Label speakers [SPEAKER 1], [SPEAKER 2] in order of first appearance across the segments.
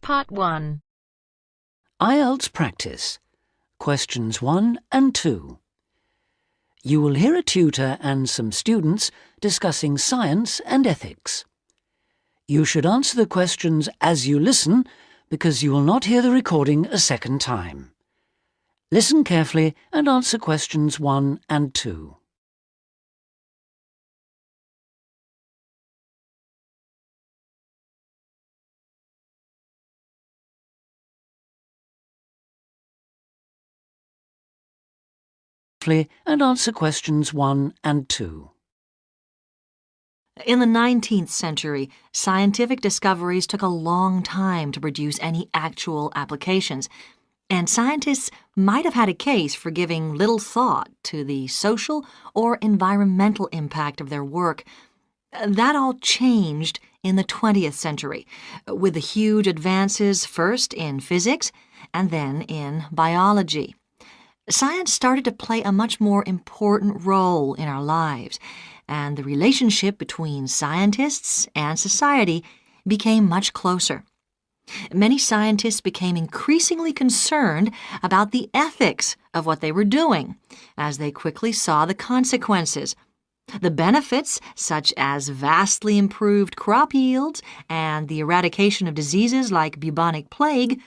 [SPEAKER 1] Part 1.
[SPEAKER 2] Ielts practice. Questions 1 and 2. You will hear a tutor and some students discussing science and ethics. You should answer the questions as you listen because you will not hear the recording a second time. Listen carefully and answer questions 1 and 2. And answer questions 1 and 2.
[SPEAKER 3] In the 19th century, scientific discoveries took a long time to produce any actual applications, and scientists might have had a case for giving little thought to the social or environmental impact of their work. That all changed in the 20th century, with the huge advances first in physics and then in biology. Science started to play a much more important role in our lives, and the relationship between scientists and society became much closer. Many scientists became increasingly concerned about the ethics of what they were doing, as they quickly saw the consequences. The benefits, such as vastly improved crop yields and the eradication of diseases like bubonic plague,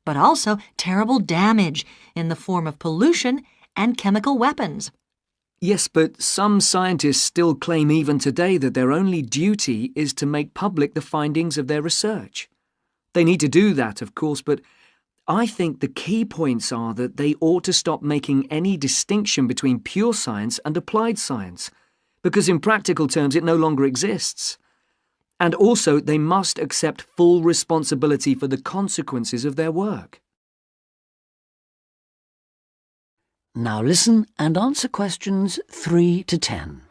[SPEAKER 3] but also terrible damage in the form of pollution and chemical weapons.
[SPEAKER 4] Yes, but some scientists still claim even today that their only duty is to make public the findings of their research. They need to do that, of course, but I think the key points are that they ought to stop making any distinction between pure science and applied science, because in practical terms it no longer exists. And also, they must accept full responsibility for the consequences of their work.
[SPEAKER 2] Now listen and answer questions 3 to 10.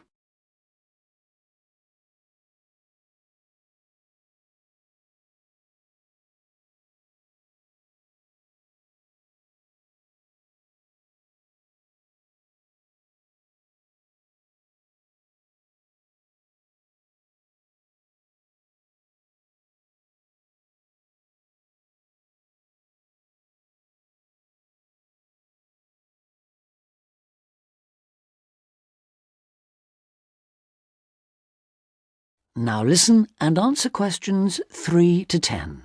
[SPEAKER 2] Now listen and answer questions 3 to 10.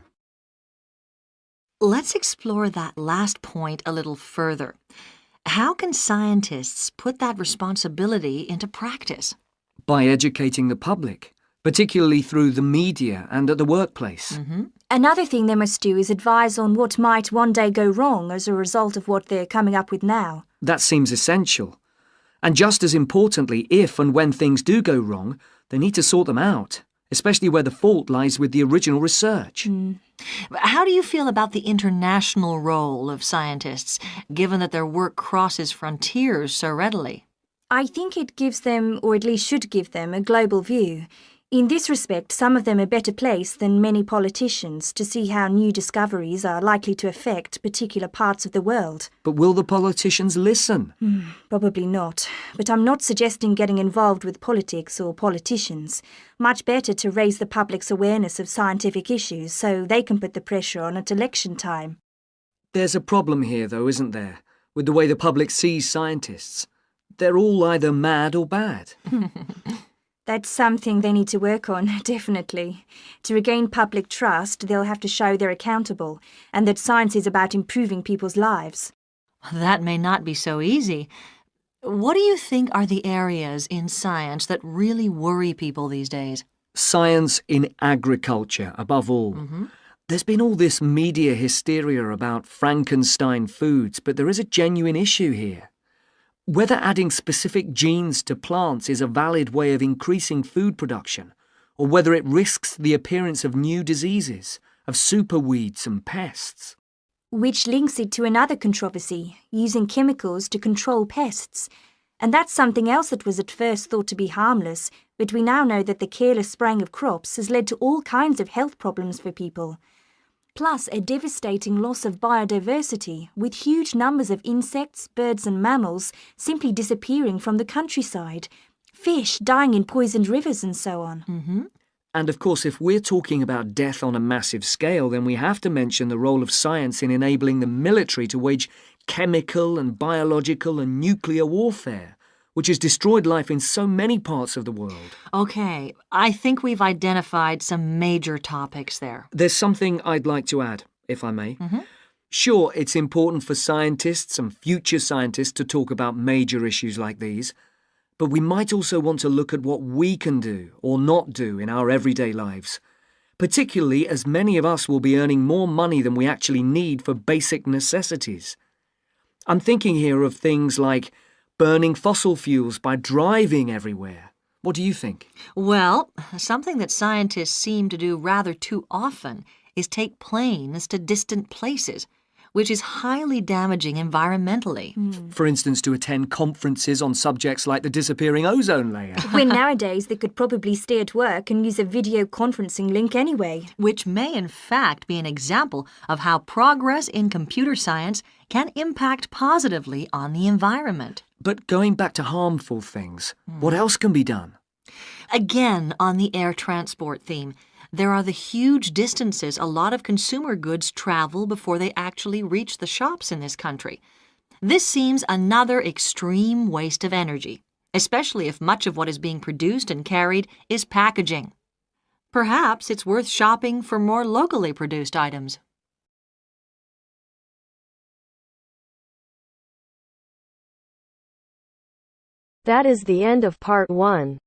[SPEAKER 3] Let's explore that last point a little further. How can scientists put that responsibility into practice?
[SPEAKER 4] By educating the public, particularly through the media and at the workplace.
[SPEAKER 5] Another thing they must do is advise on what might one day go wrong as a result of what they're coming up with now.
[SPEAKER 4] That seems essential. And just as importantly, if and when things do go wrong, they need to sort them out, especially where the fault lies with the original research.
[SPEAKER 3] How do you feel about the international role of scientists, given that their work crosses frontiers so readily?
[SPEAKER 5] I think it gives them, or at least should give them, a global view. In this respect, some of them are better placed than many politicians to see how new discoveries are likely to affect particular parts of the world.
[SPEAKER 4] But will the politicians listen?
[SPEAKER 5] Probably not. But I'm not suggesting getting involved with politics or politicians. Much better to raise the public's awareness of scientific issues so they can put the pressure on at election time.
[SPEAKER 4] There's a problem here, though, isn't there, with the way the public sees scientists? They're all either mad or bad.
[SPEAKER 5] That's something they need to work on, definitely. To regain public trust, they'll have to show they're accountable, and that science is about improving people's lives.
[SPEAKER 3] That may not be so easy. What do you think are the areas in science that really worry people these days?
[SPEAKER 4] Science in agriculture, above all. There's been all this media hysteria about Frankenstein foods, but there is a genuine issue here. Whether adding specific genes to plants is a valid way of increasing food production, or whether it risks the appearance of new diseases, of superweeds and pests.
[SPEAKER 5] Which links it to another controversy, using chemicals to control pests. And that's something else that was at first thought to be harmless, but we now know that the careless spraying of crops has led to all kinds of health problems for people. Plus a devastating loss of biodiversity, with huge numbers of insects, birds and mammals simply disappearing from the countryside, fish dying in poisoned rivers and so on.
[SPEAKER 4] And of course, if we're talking about death on a massive scale, then we have to mention the role of science in enabling the military to wage chemical and biological and nuclear warfare, which has destroyed life in so many parts of the world.
[SPEAKER 3] Okay, I think we've identified some major topics there.
[SPEAKER 4] There's something I'd like to add, if I may. Sure, it's important for scientists and future scientists to talk about major issues like these, but we might also want to look at what we can do or not do in our everyday lives, particularly as many of us will be earning more money than we actually need for basic necessities. I'm thinking here of things like burning fossil fuels by driving everywhere. What do you think?
[SPEAKER 3] Well, something that scientists seem to do rather too often is take planes to distant places, which is highly damaging environmentally.
[SPEAKER 4] For instance, to attend conferences on subjects like the disappearing ozone layer.
[SPEAKER 5] When nowadays they could probably stay at work and use a video conferencing link anyway.
[SPEAKER 3] Which may in fact be an example of how progress in computer science can impact positively on the environment.
[SPEAKER 4] But going back to harmful things, what else can be done?
[SPEAKER 3] Again, on the air transport theme, there are the huge distances a lot of consumer goods travel before they actually reach the shops in this country. This seems another extreme waste of energy, especially if much of what is being produced and carried is packaging. Perhaps it's worth shopping for more locally produced items.
[SPEAKER 1] That is the end of part 1.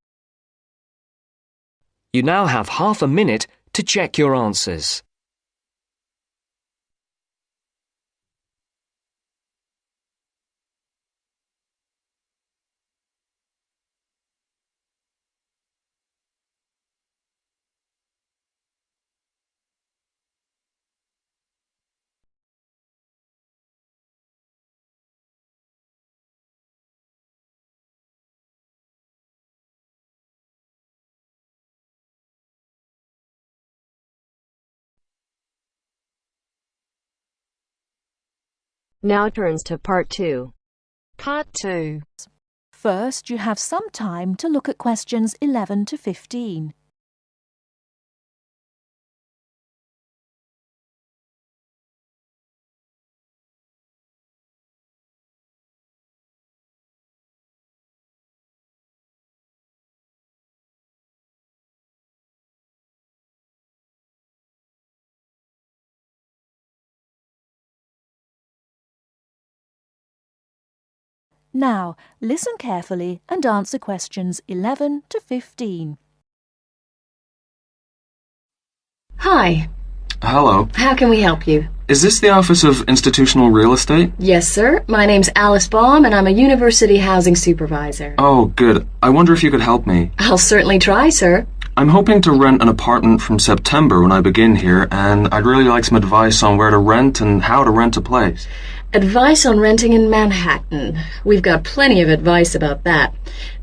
[SPEAKER 4] You now have half a minute to check your answers.
[SPEAKER 1] Now turns to part 2.
[SPEAKER 6] Part 2. First, you have some time to look at questions 11 to 15. Now, listen carefully and answer questions 11 to 15.
[SPEAKER 7] Hi,
[SPEAKER 8] Hello.
[SPEAKER 7] how can we help you?
[SPEAKER 8] Is this the Office of Institutional Real Estate?
[SPEAKER 7] Yes, sir. My name's Alice Baum, and I'm a university housing supervisor.
[SPEAKER 8] Oh, good. I wonder if you could help me.
[SPEAKER 7] I'll certainly try, sir.
[SPEAKER 8] I'm hoping to rent an apartment from September when I begin here, and I'd really like some advice on where to rent and how to rent a place.
[SPEAKER 7] Advice on renting in Manhattan. We've got plenty of advice about that.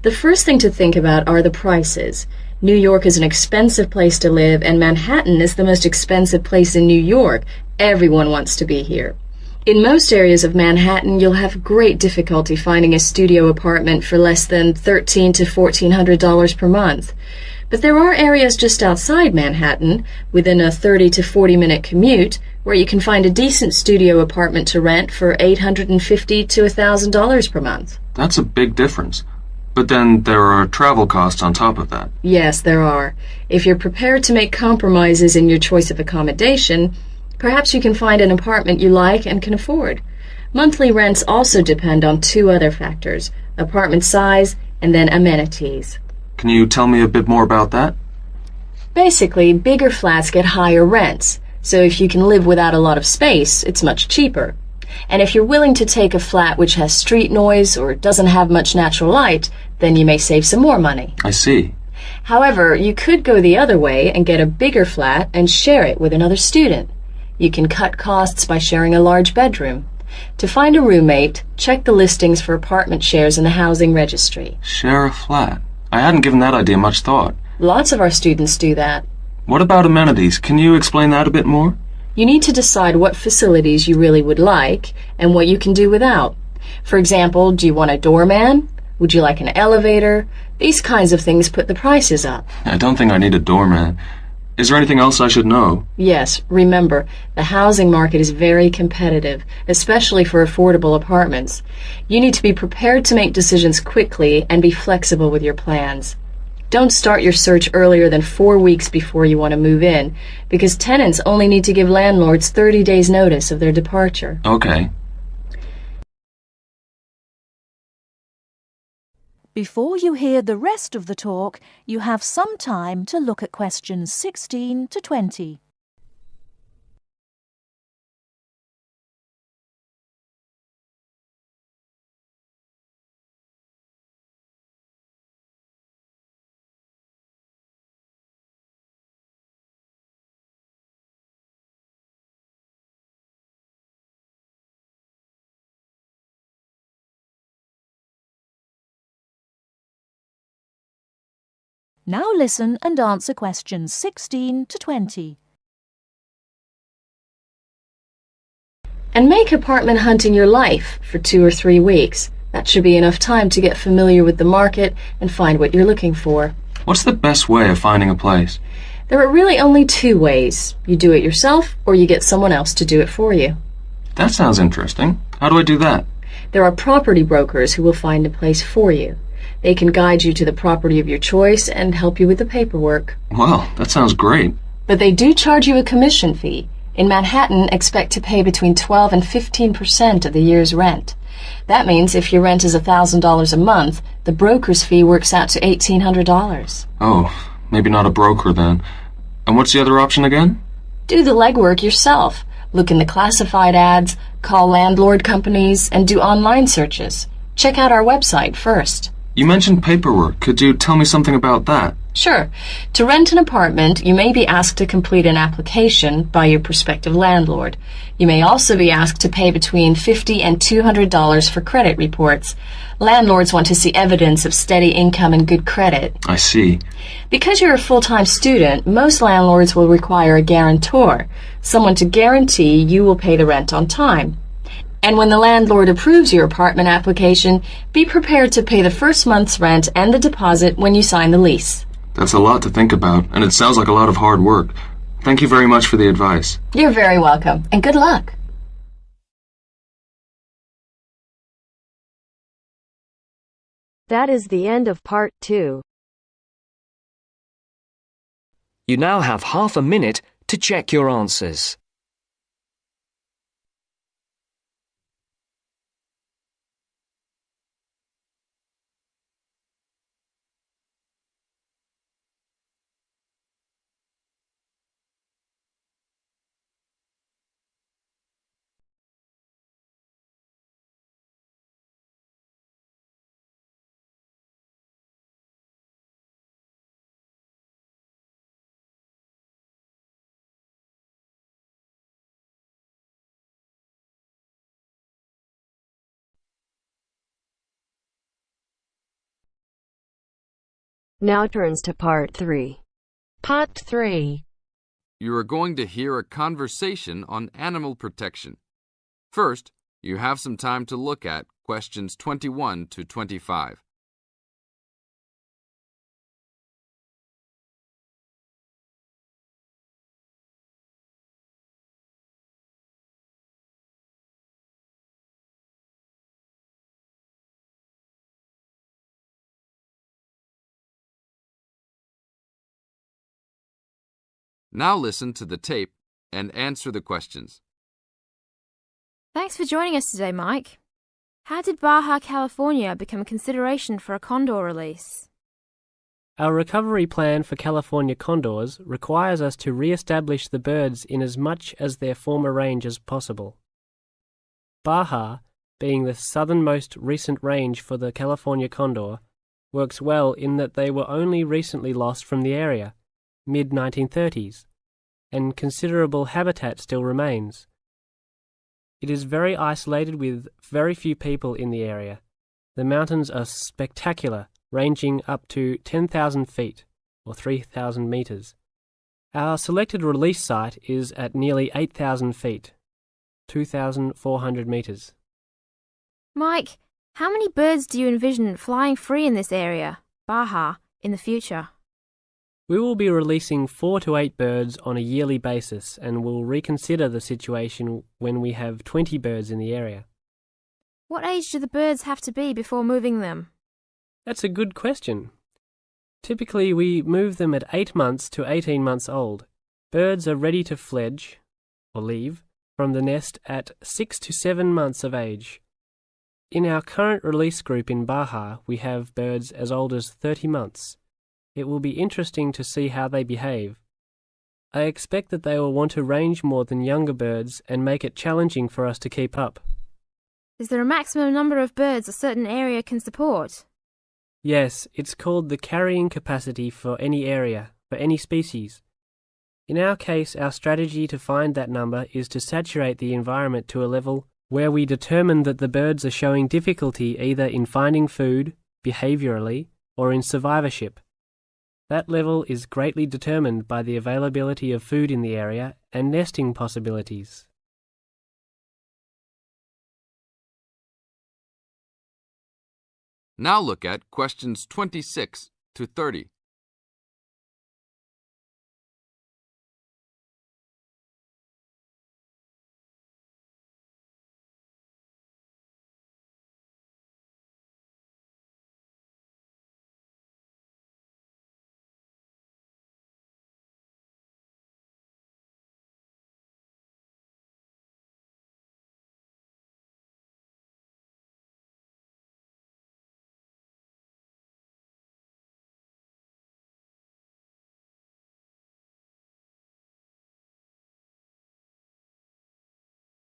[SPEAKER 7] The first thing to think about are the prices. New York is an expensive place to live, and Manhattan is the most expensive place in New York. Everyone wants to be here. In most areas of Manhattan, you'll have great difficulty finding a studio apartment for less than $1,300 to $1,400 per month. But there are areas just outside Manhattan, within a 30 to 40-minute commute, where you can find a decent studio apartment to rent for $850 to $1,000 per month.
[SPEAKER 8] That's a big difference. But then there are travel costs on top of that.
[SPEAKER 7] Yes, there are. If you're prepared to make compromises in your choice of accommodation, perhaps you can find an apartment you like and can afford. Monthly rents also depend on 2 other factors: apartment size and then amenities.
[SPEAKER 8] Can you tell me a bit more about that?
[SPEAKER 7] Basically, bigger flats get higher rents, so if you can live without a lot of space, it's much cheaper. And if you're willing to take a flat which has street noise or doesn't have much natural light, then you may save some more money.
[SPEAKER 8] I see.
[SPEAKER 7] However, you could go the other way and get a bigger flat and share it with another student. You can cut costs by sharing a large bedroom. To find a roommate, check the listings for apartment shares in the housing registry.
[SPEAKER 8] Share a flat. I hadn't given that idea much thought.
[SPEAKER 7] Lots of our students do that.
[SPEAKER 8] What about amenities? Can you explain that a bit more?
[SPEAKER 7] You need to decide what facilities you really would like and what you can do without. For example, do you want a doorman? Would you like an elevator? These kinds of things put the prices up.
[SPEAKER 8] I don't think I need a doorman. Is there anything else I should know?
[SPEAKER 7] Yes, remember, the housing market is very competitive, especially for affordable apartments. You need to be prepared to make decisions quickly and be flexible with your plans. Don't start your search earlier than 4 weeks before you want to move in, because tenants only need to give landlords 30 days notice of their departure.
[SPEAKER 8] Okay.
[SPEAKER 6] Before you hear the rest of the talk, you have some time to look at questions 16 to 20. Now listen and answer questions 16 to 20.
[SPEAKER 7] And make apartment hunting your life for 2 or 3 weeks. That should be enough time to get familiar with the market and find what you're looking for.
[SPEAKER 8] What's the best way of finding a place?
[SPEAKER 7] There are really only 2 ways. You do it yourself, or you get someone else to do it for you.
[SPEAKER 8] That sounds interesting. How do I do that?
[SPEAKER 7] There are property brokers who will find a place for you. They can guide you to the property of your choice and help you with the paperwork.
[SPEAKER 8] Well, that sounds great.
[SPEAKER 7] But they do charge you a commission fee. In Manhattan, expect to pay between 12 and 15% of the year's rent. That means if your rent is $1,000 a month, the broker's fee works out to $1,800.
[SPEAKER 8] Oh, maybe not a broker then. And what's the other option again?
[SPEAKER 7] Do the legwork yourself. Look in the classified ads, call landlord companies, and do online searches. Check out our website first.
[SPEAKER 8] You mentioned paperwork. Could you tell me something about that?
[SPEAKER 7] Sure. To rent an apartment, you may be asked to complete an application by your prospective landlord. You may also be asked to pay between $50 and $200 for credit reports. Landlords want to see evidence of steady income and good credit.
[SPEAKER 8] I see.
[SPEAKER 7] Because you're a full-time student, most landlords will require a guarantor, someone to guarantee you will pay the rent on time. And when the landlord approves your apartment application, be prepared to pay the first month's rent and the deposit when you sign the lease.
[SPEAKER 8] That's a lot to think about, and it sounds like a lot of hard work. Thank you very much for the advice.
[SPEAKER 7] You're very welcome, and good luck.
[SPEAKER 1] That is the end of part 2.
[SPEAKER 4] You now have half a minute to check your answers.
[SPEAKER 1] Now turns to part 3.
[SPEAKER 9] Part 3. You are going to hear a conversation on animal protection. First, you have some time to look at questions 21 to 25. Now listen to the tape and answer the questions.
[SPEAKER 10] Thanks for joining us today, Mike. How did Baja California become a consideration for a condor release?
[SPEAKER 11] Our recovery plan for California condors requires us to re-establish the birds in as much as their former range as possible. Baja, being the southernmost recent range for the California condor, works well in that they were only recently lost from the area, mid-1930s, and considerable habitat still remains. It is very isolated with very few people in the area. The mountains are spectacular, ranging up to 10,000 feet, or 3,000 meters. Our selected release site is at nearly 8,000 feet, 2,400 meters.
[SPEAKER 10] Mike, how many birds do you envision flying free in this area Baja in the future?
[SPEAKER 11] We will be releasing 4 to 8 birds on a yearly basis and will reconsider the situation when we have 20 birds in the area.
[SPEAKER 10] What age do the birds have to be before moving them?
[SPEAKER 11] That's a good question. Typically, we move them at 8 months to 18 months old. Birds are ready to fledge, or leave, from the nest at 6 to 7 months of age. In our current release group in Baja, we have birds as old as 30 months. It will be interesting to see how they behave. I expect that they will want to range more than younger birds and make it challenging for us to keep up.
[SPEAKER 10] Is there a maximum number of birds a certain area can support?
[SPEAKER 11] Yes, it's called the carrying capacity for any area, for any species. In our case, our strategy to find that number is to saturate the environment to a level where we determine that the birds are showing difficulty either in finding food, behaviourally, or in survivorship. That level is greatly determined by the availability of food in the area and nesting possibilities.
[SPEAKER 9] Now look at questions 26 to 30.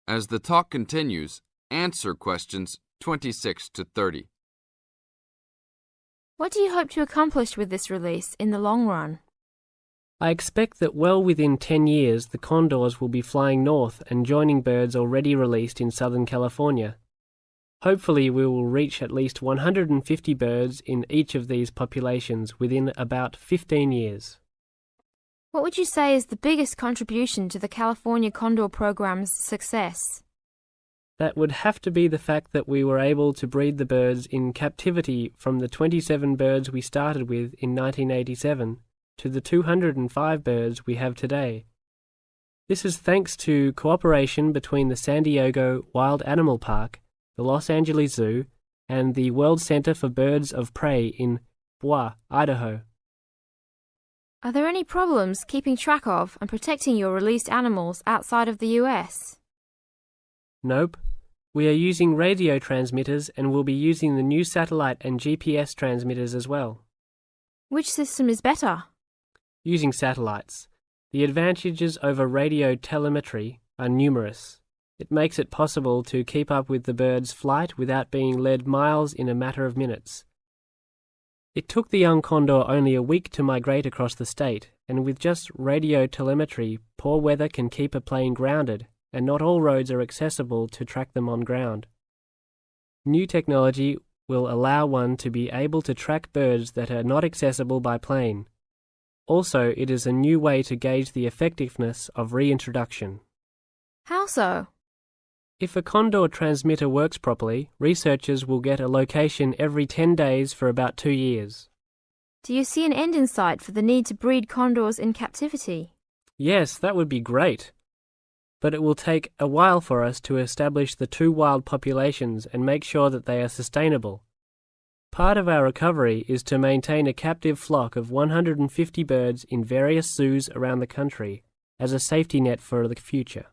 [SPEAKER 9] As the talk continues, answer questions 26 to 30.
[SPEAKER 10] What do you hope to accomplish with this release in the long run?
[SPEAKER 11] I expect that well within 10 years the condors will be flying north and joining birds already released in Southern California. Hopefully we will reach at least 150 birds in each of these populations within about 15 years.
[SPEAKER 10] What would you say is the biggest contribution to the California Condor program's success?
[SPEAKER 11] That would have to be the fact that we were able to breed the birds in captivity from the 27 birds we started with in 1987 to the 205 birds we have today. This is thanks to cooperation between the San Diego Wild Animal Park, the Los Angeles Zoo, and the World Center for Birds of Prey in Boise, Idaho.
[SPEAKER 10] Are there any problems keeping track of and protecting your released animals outside of the US?
[SPEAKER 11] Nope. We are using radio transmitters and will be using the new satellite and GPS transmitters as well.
[SPEAKER 10] Which system is better?
[SPEAKER 11] Using satellites. The advantages over radio telemetry are numerous. It makes it possible to keep up with the bird's flight without being led miles in a matter of minutes. It took the young condor only a week to migrate across the state, and with just radio telemetry, poor weather can keep a plane grounded, and not all roads are accessible to track them on ground. New technology will allow one to be able to track birds that are not accessible by plane. Also, it is a new way to gauge the effectiveness of reintroduction.
[SPEAKER 10] How so?
[SPEAKER 11] If a condor transmitter works properly, researchers will get a location every 10 days for about 2 years.
[SPEAKER 10] Do you see an end in sight for the need to breed condors in captivity?
[SPEAKER 11] Yes, that would be great. But it will take a while for us to establish the 2 wild populations and make sure that they are sustainable. Part of our recovery is to maintain a captive flock of 150 birds in various zoos around the country as a safety net for the future.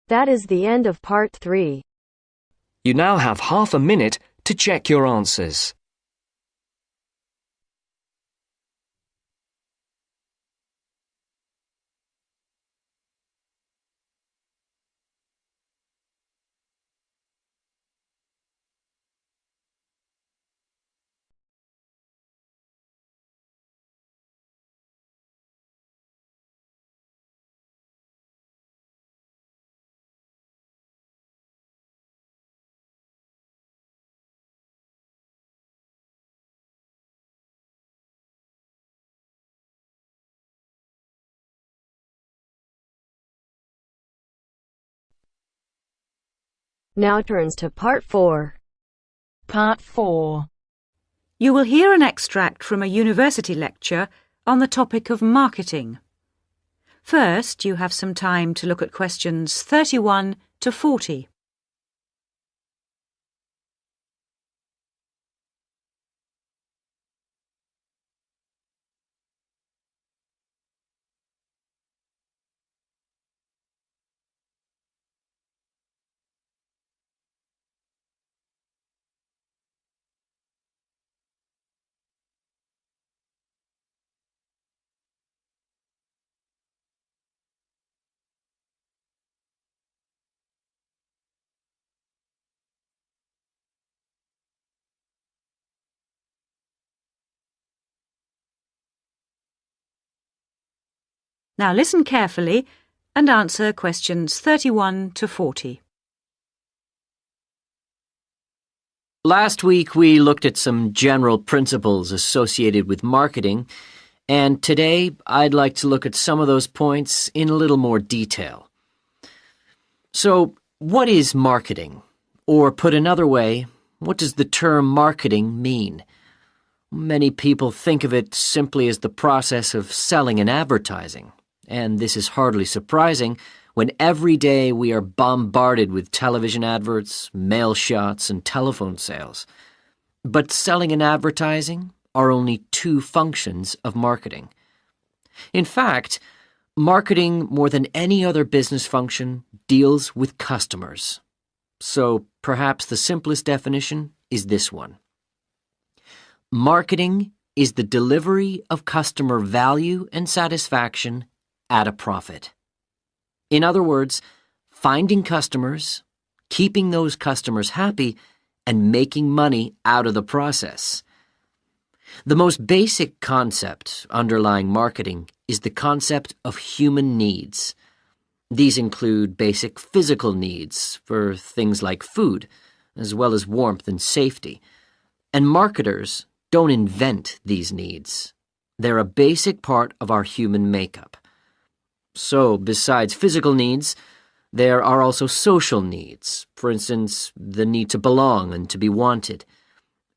[SPEAKER 1] That is the end of part 3.
[SPEAKER 4] You now have half a minute to check your answers.
[SPEAKER 1] Now turns to Part 4.
[SPEAKER 12] Part 4.
[SPEAKER 13] You will hear an extract from a university lecture on the topic of marketing. First, you have some time to look at questions 31 to 40. Now listen carefully and answer questions 31 to 40.
[SPEAKER 2] Last week we looked at some general principles associated with marketing, and today I'd like to look at some of those points in a little more detail. So, what is marketing? Or put another way, what does the term marketing mean? Many people think of it simply as the process of selling and advertising, and this is hardly surprising when every day we are bombarded with television adverts, mail shots, and telephone sales. But selling and advertising are only two functions of marketing. In fact, marketing, more than any other business function, deals with customers. So perhaps the simplest definition is this one. Marketing is the delivery of customer value and satisfaction at a profit. In other words, finding customers, keeping those customers happy, and making money out of the process. The most basic concept underlying marketing is the concept of human needs. These include basic physical needs for things like food, as well as warmth and safety. And marketers don't invent these needs. They're a basic part of our human makeup. So, besides physical needs, there are also social needs, for instance, the need to belong and to be wanted.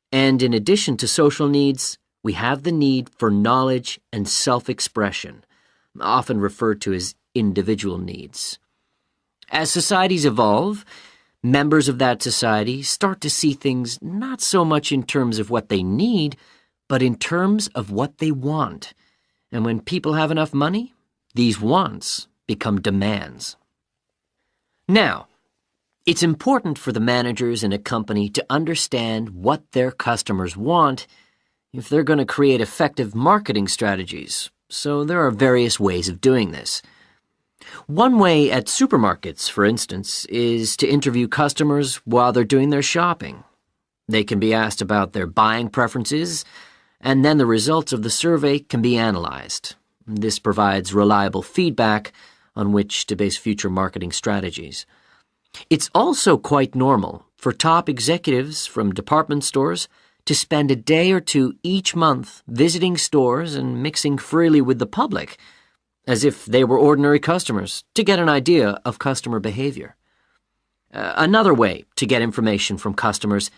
[SPEAKER 2] And in addition to social needs, we have the need for knowledge and self-expression, often referred to as individual needs. As societies evolve, members of that society start to see things not so much in terms of what they need, but in terms of what they want. And when people have enough money, these wants become demands. Now, it's important for the managers in a company to understand what their customers want if they're going to create effective marketing strategies, so there are various ways of doing this. One way at supermarkets, for instance, is to interview customers while they're doing their shopping. They can be asked about their buying preferences, and then the results of the survey can be analyzed. This provides reliable feedback on which to base future marketing strategies. It's also quite normal for top executives from department stores to spend a day or two each month visiting stores and mixing freely with the public, as if they were ordinary customers, to get an idea of customer behavior. Another way to get information from customers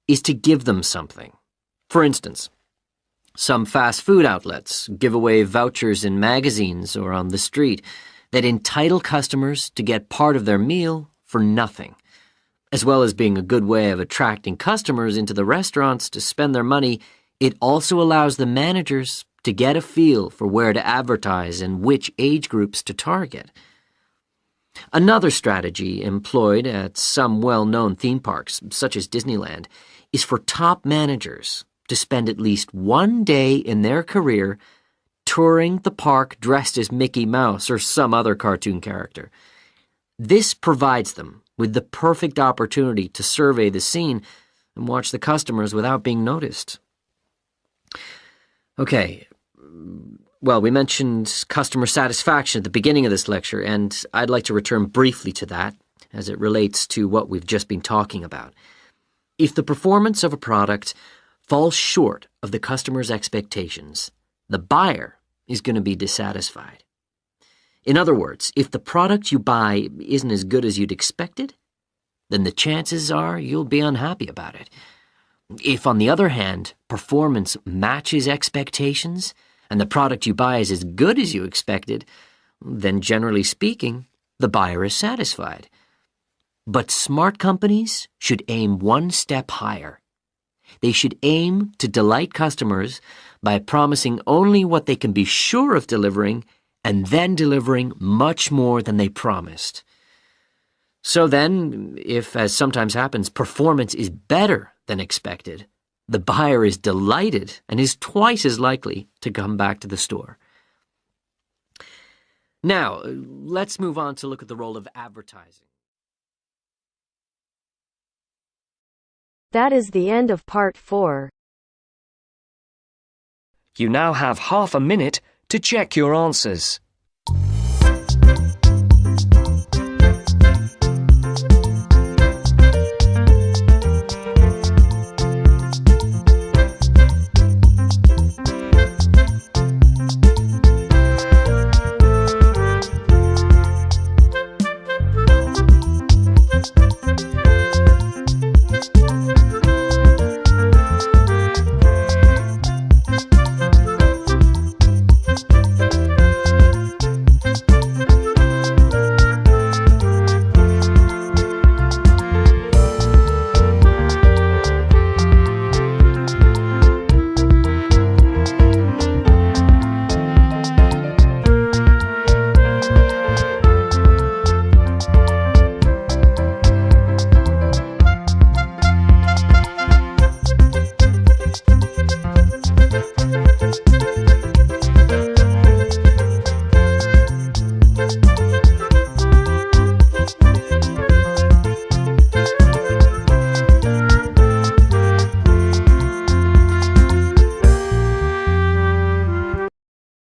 [SPEAKER 2] is to give them something. For instance, some fast food outlets give away vouchers in magazines or on the street that entitle customers to get part of their meal for nothing. As well as being a good way of attracting customers into the restaurants to spend their money, it also allows the managers to get a feel for where to advertise and which age groups to target. Another strategy employed at some well-known theme parks, such as Disneyland, is for top managers to spend at least one day in their career touring the park dressed as Mickey Mouse or some other cartoon character. This provides them with the perfect opportunity to survey the scene and watch the customers without being noticed. Okay, well, we mentioned customer satisfaction at the beginning of this lecture, and I'd like to return briefly to that as it relates to what we've just been talking about. If the performance of a product falls short of the customer's expectations, the buyer is going to be dissatisfied. In other words, if the product you buy isn't as good as you'd expected,
[SPEAKER 14] then the chances are you'll be unhappy about it. If, on the other hand, performance matches expectations and the product you buy is as good as you expected, then generally speaking, the buyer is satisfied. But smart companies should aim one step higher. They should aim to delight customers by promising only what they can be sure of delivering and then delivering much more than they promised. So then, if, as sometimes happens, performance is better than expected, the buyer is delighted and is twice as likely to come back to the store. Now, let's move on to look at the role of advertising.
[SPEAKER 1] That is the end of part 4.
[SPEAKER 15] You now have half a minute to check your answers.